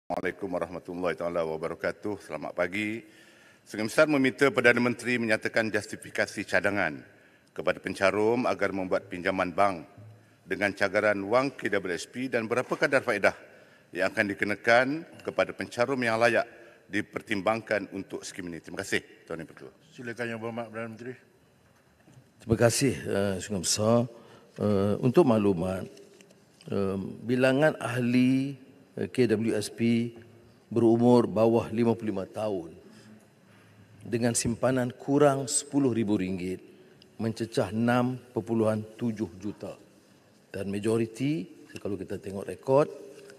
Assalamualaikum warahmatullahi taala wabarakatuh. Selamat pagi. Sungai Besar meminta Perdana Menteri menyatakan justifikasi cadangan kepada pencarum agar membuat pinjaman bank dengan cagaran wang KWSP dan berapa kadar faedah yang akan dikenakan kepada pencarum yang layak dipertimbangkan untuk skim ini. Terima kasih, Tuan Yang Pertua. Silakan Yang Berhormat Perdana Menteri. Terima kasih Sungai Besar. Untuk maklumat, bilangan ahli KWSP berumur bawah 55 tahun dengan simpanan kurang RM10,000 mencecah 6.7 juta. Dan majoriti, kalau kita tengok rekod,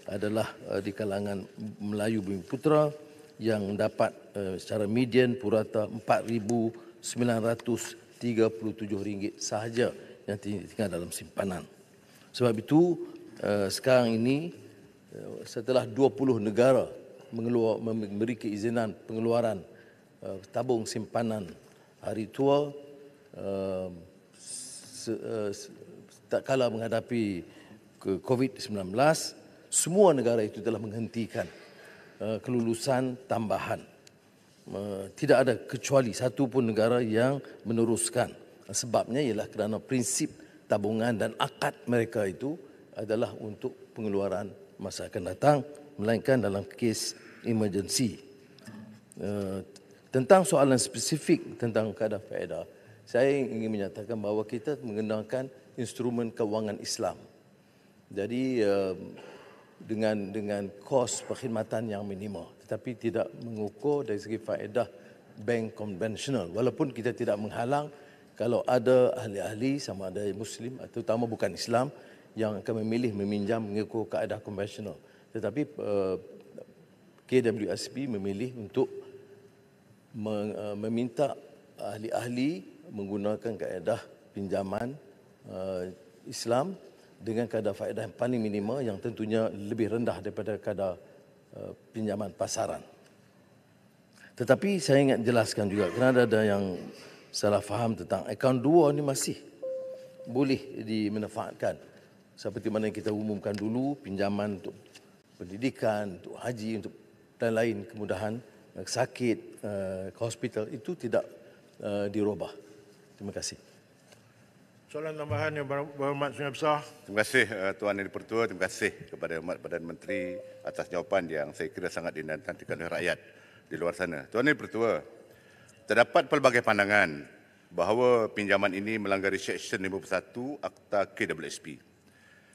adalah di kalangan Melayu Bumiputera yang dapat secara median purata RM4,937 sahaja yang tinggal dalam simpanan. Sebab itu, sekarang ini setelah 20 negara memberi keizinan pengeluaran tabung simpanan hari tua tak kala menghadapi COVID-19, semua negara itu telah menghentikan kelulusan tambahan. Tidak ada kecuali satu pun negara yang meneruskan. Sebabnya ialah kerana prinsip tabungan dan akad mereka itu adalah untuk pengeluaran masa akan datang, melainkan dalam kes emergency. Tentang soalan spesifik tentang kadar faedah, saya ingin menyatakan bahawa kita menggunakan instrumen kewangan Islam. Jadi dengan kos perkhidmatan yang minima, tetapi tidak mengukur dari segi faedah bank konvensional. Walaupun kita tidak menghalang kalau ada ahli-ahli sama ada Muslim atau terutama bukan Islam yang akan memilih meminjam mengikut kaedah konvensional. Tetapi KWSP memilih untuk meminta ahli-ahli menggunakan kaedah pinjaman Islam dengan kadar faedah yang paling minima yang tentunya lebih rendah daripada kadar pinjaman pasaran. Tetapi saya ingat jelaskan juga kerana ada yang salah faham tentang akaun dua ini masih boleh dimanfaatkan. Seperti mana yang kita umumkan dulu, pinjaman untuk pendidikan, untuk haji, untuk dan lain kemudahan, sakit, ke hospital, itu tidak dirubah. Terima kasih. Soalan tambahan Yang Berhormat Sungai Besar. Terima kasih Tuan Yang Pertua. Terima kasih kepada Perdana Menteri atas jawapan yang saya kira sangat dinantikan oleh rakyat di luar sana. Tuan Yang Pertua, terdapat pelbagai pandangan bahawa pinjaman ini melanggar Seksyen 51 Akta KWSP.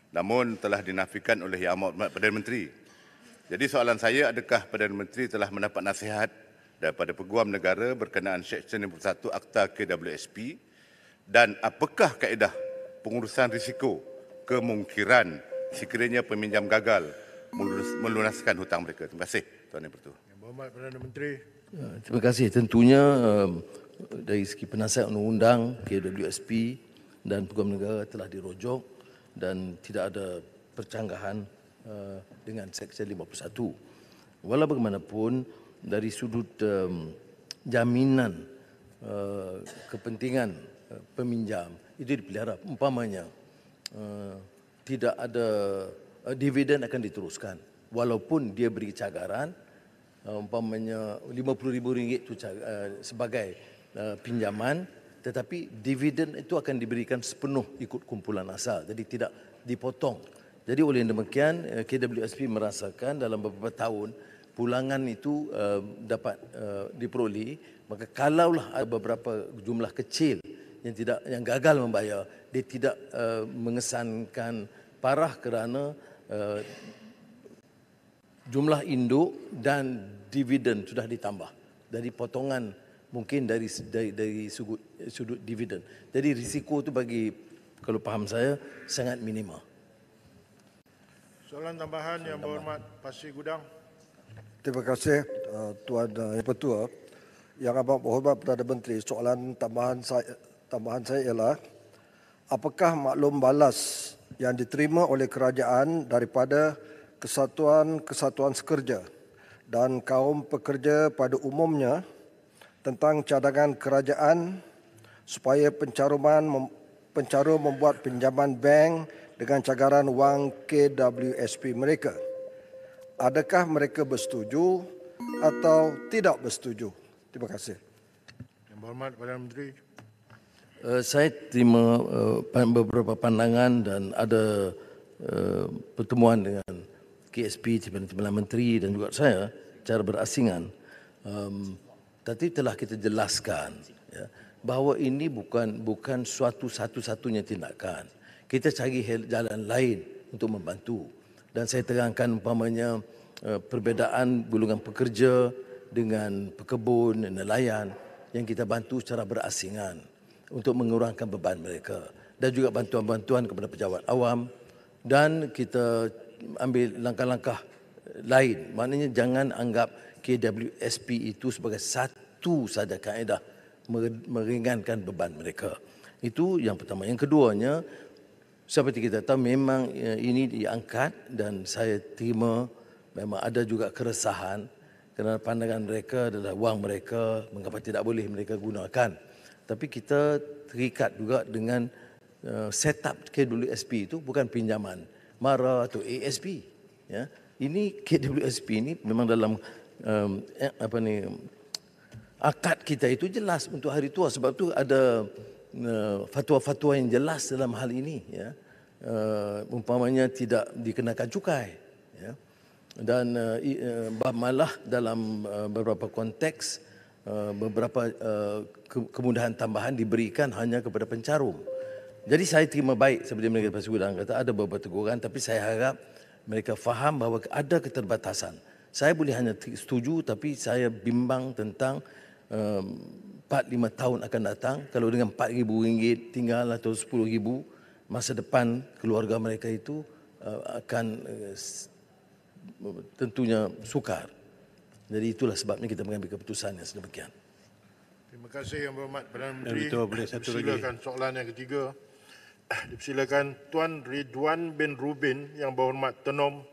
Namun telah dinafikan oleh Yang Amat Perdana Menteri. Jadi soalan saya, adakah Perdana Menteri telah mendapat nasihat daripada Peguam Negara berkenaan Seksyen 51 Akta KWSP dan apakah kaedah pengurusan risiko kemungkinan sekiranya peminjam gagal melunaskan hutang mereka? Terima kasih Tuan Yang Pertua. Yang Berhormat Perdana Menteri. Terima kasih. Tentunya dari segi penasihat undang-undang KWSP dan Peguam Negara telah dirojok dan tidak ada percanggahan dengan Seksyen 51. Walau bagaimanapun dari sudut jaminan kepentingan peminjam itu dipelihara. Umpamanya tidak ada dividen akan diteruskan walaupun dia beri cagaran umpamanya RM50,000 itu sebagai pinjaman, tetapi dividen itu akan diberikan sepenuh ikut kumpulan asal, jadi tidak dipotong. Jadi oleh demikian KWSP merasakan dalam beberapa tahun pulangan itu dapat diperoleh, maka kalaulah ada beberapa jumlah kecil yang gagal membayar, dia tidak mengesankan parah kerana jumlah induk dan dividen sudah ditambah. Dari potongan mungkin dari sudut dividen. Jadi risiko itu bagi, kalau faham saya, sangat minima. Soalan tambahan Yang Berhormat Pasir Gudang. Terima kasih Tuan Yang Pertua. Yang amat berhormat Perdana Menteri, soalan tambahan saya ialah apakah maklum balas yang diterima oleh kerajaan daripada kesatuan-kesatuan sekerja dan kaum pekerja pada umumnya tentang cadangan kerajaan supaya pencarum membuat pinjaman bank dengan cagaran wang KWSP mereka. adakah mereka bersetuju atau tidak bersetuju? Terima kasih. Yang berhormat Perdana Menteri. Saya terima beberapa pandangan dan ada pertemuan dengan KSP, Timbalan Menteri dan juga saya secara berasingan. Tadi telah kita jelaskan ya, bahawa ini bukan suatu satu-satunya tindakan. Kita cari jalan lain untuk membantu. Dan saya terangkan umpamanya perbezaan golongan pekerja dengan pekebun, nelayan yang kita bantu secara berasingan untuk mengurangkan beban mereka. Dan juga bantuan-bantuan kepada pejabat awam. Dan kita ambil langkah-langkah lain. Maknanya jangan anggap KWSP itu sebagai satu saja kaedah meringankan beban mereka. Itu yang pertama. Yang keduanya, seperti kita tahu memang ini diangkat dan saya terima memang ada juga keresahan kerana pandangan mereka adalah wang mereka, mengapa tidak boleh mereka gunakan. Tapi kita terikat juga dengan setup KWSP itu bukan pinjaman MARA atau ASP. Ya. Ini KWSP ini memang dalam akad kita itu jelas untuk hari tua. Sebab tu ada fatwa-fatwa yang jelas dalam hal ini. Ya. Umpamanya tidak dikenakan cukai. Ya. Dan malah dalam beberapa konteks beberapa kemudahan tambahan diberikan hanya kepada pencarum. Jadi saya terima baik seperti mereka Pasir Gudang kata ada beberapa teguran, tapi saya harap mereka faham bahawa ada keterbatasan. Saya boleh hanya setuju, tapi saya bimbang tentang 4-5 tahun akan datang. Kalau dengan RM4,000 tinggal atau RM10,000, masa depan keluarga mereka itu akan tentunya sukar. Jadi itulah sebabnya kita mengambil keputusan yang sedemikian. Terima kasih Yang Berhormat Perdana Menteri. Betul, boleh satu lagi. Silakan soalan yang ketiga. Dipersilakan Tuan Ridwan bin Rubin Yang Berhormat Tenom